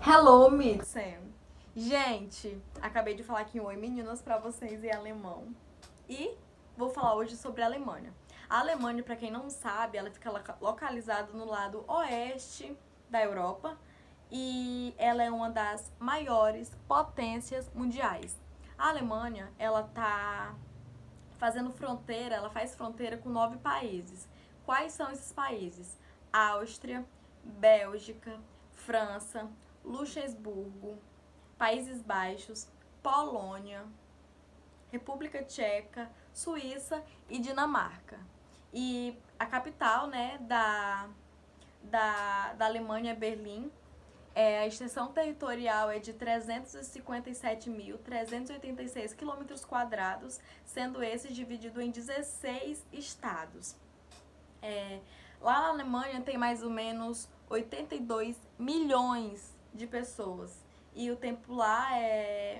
Hello, Mitzen. Gente, acabei de falar aqui um oi meninas pra vocês em alemão. E vou falar hoje sobre a Alemanha. A Alemanha, pra quem não sabe, ela fica localizada no lado oeste da Europa e ela é uma das maiores potências mundiais. A Alemanha, ela tá fazendo fronteira, ela faz fronteira com 9 países. Quais são esses países? Áustria, Bélgica, França, Luxemburgo, Países Baixos, Polônia, República Tcheca, Suíça e Dinamarca. E a capital, né, da Alemanha é Berlim. A extensão territorial é de 357.386 quilômetros quadrados, sendo esse dividido em 16 estados. Lá na Alemanha tem mais ou menos 82 milhões de pessoas. E o tempo lá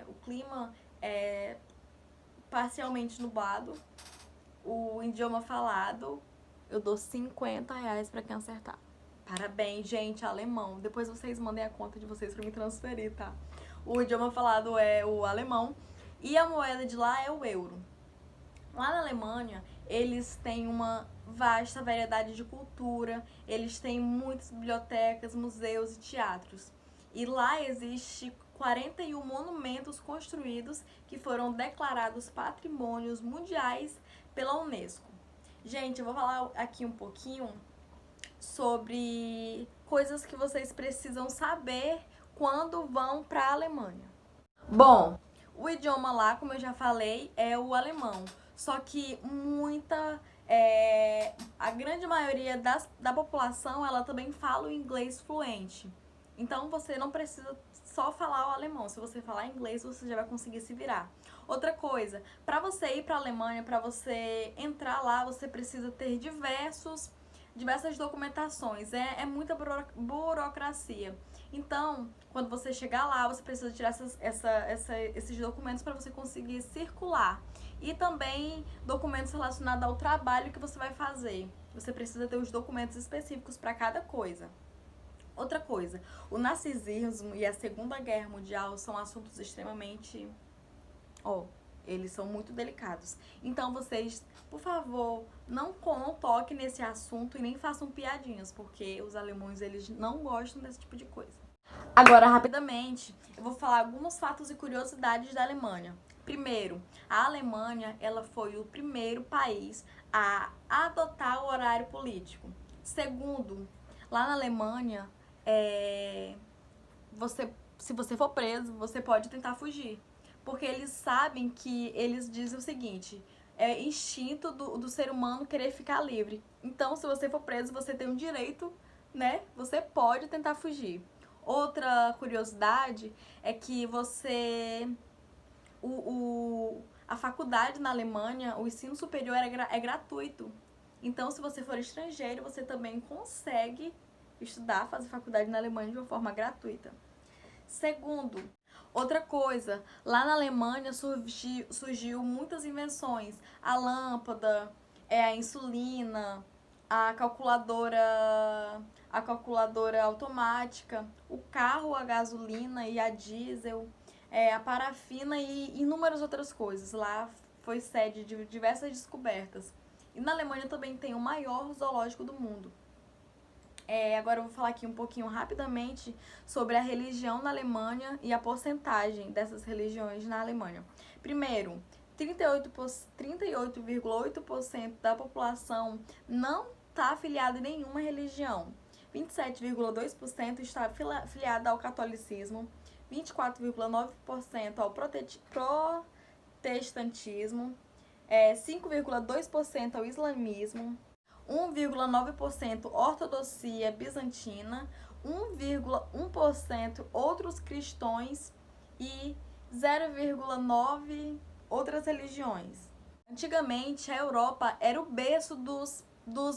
o clima é parcialmente nublado. O idioma falado, eu dou R$ 50 pra quem acertar. Parabéns, gente, alemão. Depois vocês mandem a conta de vocês pra me transferir, tá? O idioma falado é o alemão e a moeda de lá é o euro. Lá na Alemanha, eles têm uma vasta variedade de cultura, eles têm muitas bibliotecas, museus e teatros. E lá existe 41 monumentos construídos que foram declarados patrimônios mundiais pela Unesco. Gente, eu vou falar aqui um pouquinho sobre coisas que vocês precisam saber quando vão para a Alemanha. Bom, o idioma lá, como eu já falei, é o alemão. Só que a grande maioria da população, ela também fala o inglês fluente. Então você não precisa só falar o alemão. Se você falar inglês, você já vai conseguir se virar. Outra coisa, para você ir para a Alemanha, para você entrar lá, você precisa ter diversas documentações. É muita burocracia. Então, quando você chegar lá, você precisa tirar esses documentos para você conseguir circular. E também documentos relacionados ao trabalho que você vai fazer. Você precisa ter os documentos específicos para cada coisa. Outra coisa, o nazismo e a Segunda Guerra Mundial são assuntos extremamente... eles são muito delicados. Então vocês, por favor, não toquem nesse assunto e nem façam piadinhas, porque os alemães, eles não gostam desse tipo de coisa. Agora, rapidamente, eu vou falar alguns fatos e curiosidades da Alemanha. Primeiro, a Alemanha, ela foi o primeiro país a adotar o horário político. Segundo, lá na Alemanha, se você for preso, você pode tentar fugir. Porque eles sabem que eles dizem o seguinte: é instinto do ser humano querer ficar livre. Então, se você for preso, você tem um direito, né? Você pode tentar fugir. Outra curiosidade é que a faculdade na Alemanha, o ensino superior é gratuito. Então, se você for estrangeiro, você também consegue estudar, fazer faculdade na Alemanha de uma forma gratuita. Segundo, outra coisa, lá na Alemanha surgiu muitas invenções. A lâmpada, a insulina, a calculadora automática, o carro a gasolina e a diesel, a parafina e inúmeras outras coisas. Lá foi sede de diversas descobertas. E na Alemanha também tem o maior zoológico do mundo. Agora eu vou falar aqui um pouquinho rapidamente sobre a religião na Alemanha e a porcentagem dessas religiões na Alemanha. Primeiro, 38,8% da população não está afiliada em nenhuma religião. 27,2% está afiliada ao catolicismo, 24,9% ao protestantismo, 5,2% ao islamismo, 1,9% ortodoxia bizantina, 1,1% outros cristãos e 0,9% outras religiões. Antigamente, a Europa era o berço dos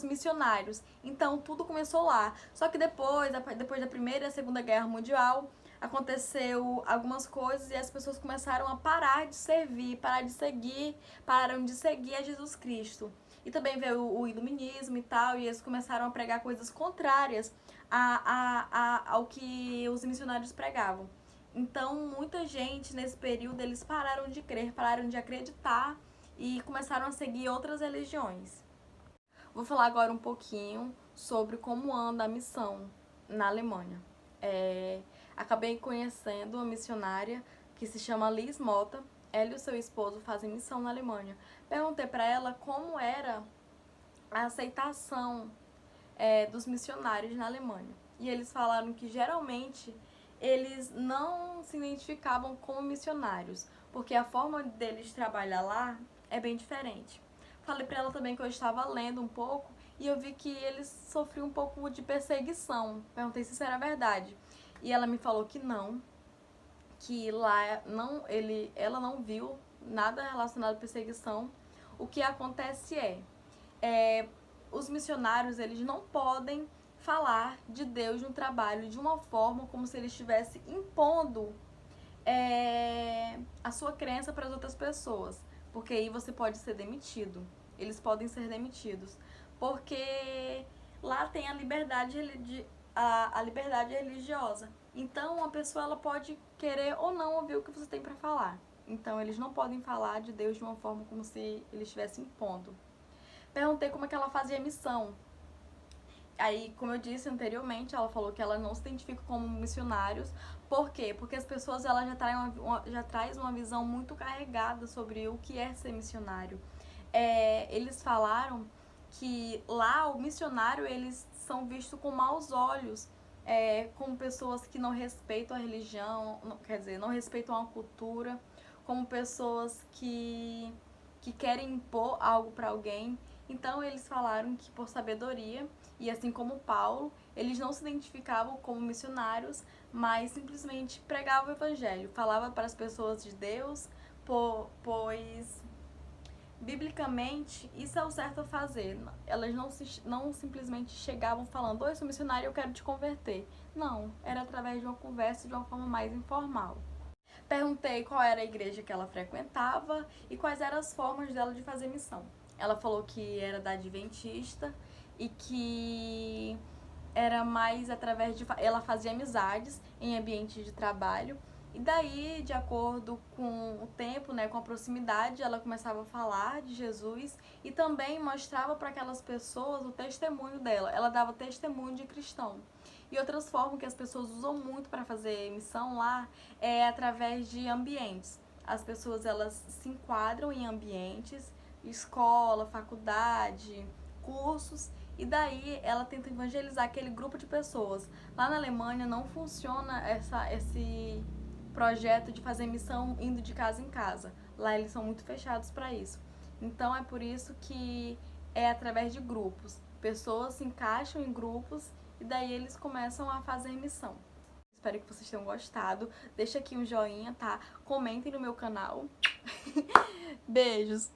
missionários, então tudo começou lá. Só que depois da Primeira e a Segunda Guerra Mundial, aconteceu algumas coisas e as pessoas começaram a pararam de seguir a Jesus Cristo. E também veio o iluminismo e tal, e eles começaram a pregar coisas contrárias ao que os missionários pregavam. Então, muita gente nesse período eles pararam de crer, pararam de acreditar e começaram a seguir outras religiões. Vou falar agora um pouquinho sobre como anda a missão na Alemanha. Acabei conhecendo uma missionária que se chama Liz Mota. Ela e o seu esposo fazem missão na Alemanha. Perguntei para ela como era a aceitação dos missionários na Alemanha. E eles falaram que geralmente eles não se identificavam como missionários, porque a forma deles trabalhar lá é bem diferente. Falei para ela também que eu estava lendo um pouco e eu vi que eles sofriam um pouco de perseguição. Perguntei se isso era verdade. E ela me falou que não, que lá não, ela não viu nada relacionado à perseguição. O que acontece os missionários eles não podem falar de Deus no trabalho de uma forma como se ele estivesse impondo a sua crença para as outras pessoas, porque aí você pode ser demitido. Eles podem ser demitidos, porque lá tem a liberdade religiosa. Então, uma pessoa ela pode querer ou não ouvir o que você tem para falar. Então, eles não podem falar de Deus de uma forma como se ele estivesse impondo. Perguntei como é que ela fazia missão. Aí, como eu disse anteriormente, ela falou que ela não se identifica como missionários. Por quê? Porque as pessoas ela já traz uma visão muito carregada sobre o que é ser missionário. Eles falaram que lá o missionário eles são vistos com maus olhos, como pessoas que não respeitam a religião, quer dizer, não respeitam a cultura, como pessoas que querem impor algo para alguém. Então eles falaram que por sabedoria, e assim como Paulo, eles não se identificavam como missionários, mas simplesmente pregavam o evangelho, falava para as pessoas de Deus, pois biblicamente isso é o certo a fazer. Elas não simplesmente chegavam falando: oi, sou missionária, eu quero te converter. Não, era através de uma conversa de uma forma mais informal. Perguntei qual era a igreja que ela frequentava e quais eram as formas dela de fazer missão. Ela falou que era da Adventista e que era mais através de... Ela fazia amizades em ambientes de trabalho e daí, de acordo com o tempo, com a proximidade, ela começava a falar de Jesus e também mostrava para aquelas pessoas o testemunho dela. Ela dava testemunho de cristão. E outras formas que as pessoas usam muito para fazer missão lá é através de ambientes. As pessoas elas se enquadram em ambientes, escola, faculdade, cursos, e daí ela tenta evangelizar aquele grupo de pessoas. Lá na Alemanha não funciona esse projeto de fazer missão indo de casa em casa. Lá eles são muito fechados para isso. Então é por isso que é através de grupos. Pessoas se encaixam em grupos e daí eles começam a fazer missão. Espero que vocês tenham gostado. Deixa aqui um joinha, tá? Comentem no meu canal. Beijos!